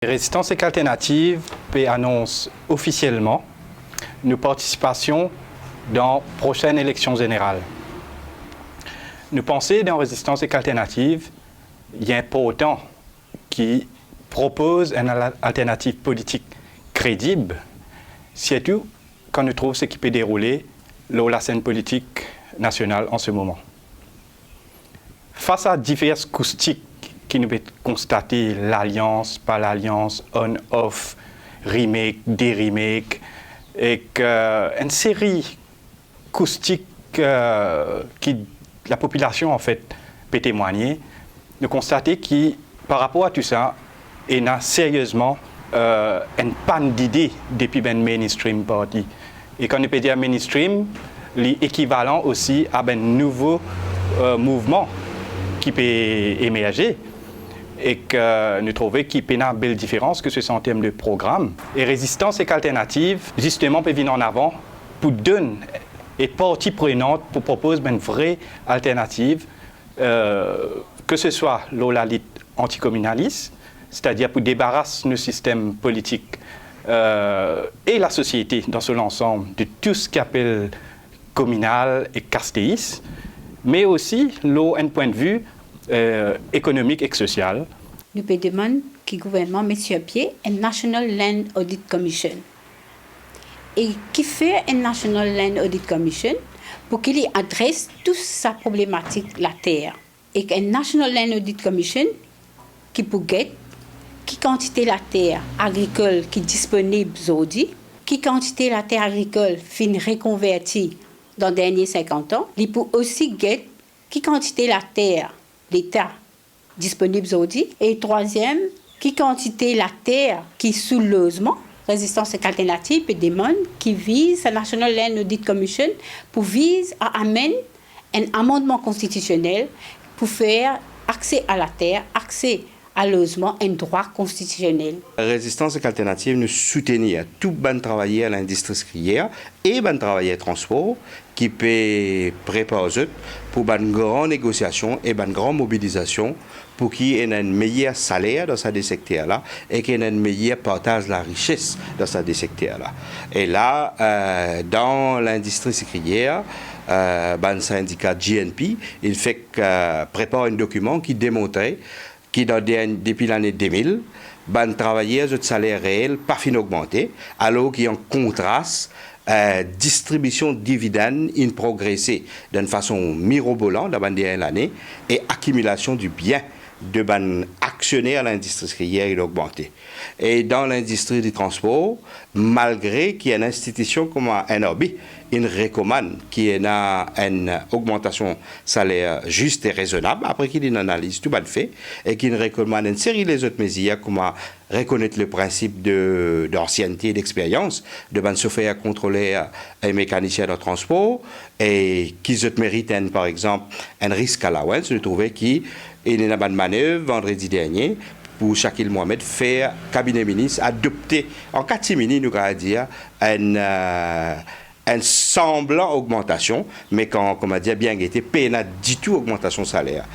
Résistance et alternative annonce officiellement nos participations dans la prochaine élection générale. Nous pensons dans Résistance et alternative, il est important qui propose une alternative politique crédible, surtout quand nous trouvons ce qui peut dérouler dans la scène politique nationale en ce moment. Face à diverses acoustiques qui nous peut constater l'alliance, pas l'alliance, on-off, remake, des-remake, et une série acoustiques qui la population en fait peut témoigner, nous constatons que par rapport à tout ça, il y a sérieusement une panne d'idées depuis le mainstream party. Et quand on peut dire mainstream, l'équivalent aussi à un nouveau mouvement qui peut émerger et que nous trouvons qu'il y a une belle différence que ce soit en termes de programme. Et résistance et alternative, justement, peut venir en avant pour donner et partie prenante pour proposer une vraie alternative, que ce soit la lutte anticommunaliste, c'est-à-dire pour débarrasser nos systèmes politiques et la société dans son ensemble de tout ce qu'on appelle communal et castéiste, mais aussi un point de vue économique et social. Nous demandons que le gouvernement mette sur pied une National Land Audit Commission. Et qui fait une National Land Audit Commission pour qu'il adresse toute sa problématique de la terre. Et une National Land Audit Commission qui peut guetter qui quantité de la terre agricole qui est disponible aujourd'hui, qui quantité de la terre agricole fin reconvertie dans les derniers 50 ans, il peut aussi guetter qui quantité de la terre l'État disponible aujourd'hui. Et troisième, qui quantité de la terre qui est sous logement, résistance et alternative et des mondes qui visent la National Land Audit Commission pour viser à amener un amendement constitutionnel pour faire accès à la terre, accès à logement, un droit constitutionnel. Résistance et alternative nous soutenir tout bon travailler à l'industrie sucrière et bon travailler transport qui peut préparer pour une grande négociation et une grande mobilisation pour qu'il y ait un meilleur salaire dans ce secteur-là et qu'il y ait un meilleur partage de la richesse dans ce secteur-là. Et là, dans l'industrie sucrière, le syndicat GNP, il fait prépare un document qui démontrait qui depuis l'année 2000, les travailleurs de salaire réel pas fin augmenté, alors qu'il y a un contraste distribution de dividendes in progressé d'une façon mirobolante dans l'année et accumulation du bien de ban actionnaires à l'industrie sucrière il a augmenté. Et dans l'industrie du transport, malgré qu'il y ait une institution comme NRB, il recommande qu'il y ait une augmentation salaire juste et raisonnable, après qu'il y ait une analyse tout bas de fait, et qu'il recommande une série des autres mesures comme reconnaître le principe d'ancienneté et d'expérience, de ban se faire contrôler un mécanicien de transport, et qu'ils méritent par exemple un risque allowance, de trouver qu'il y a une bonne manœuvre vendredi dernier pour Shakil Mohamed faire cabinet ministre adopter en catimini nous allons dire un semblant augmentation mais quand comme a dit bien été pas du tout augmentation salaire.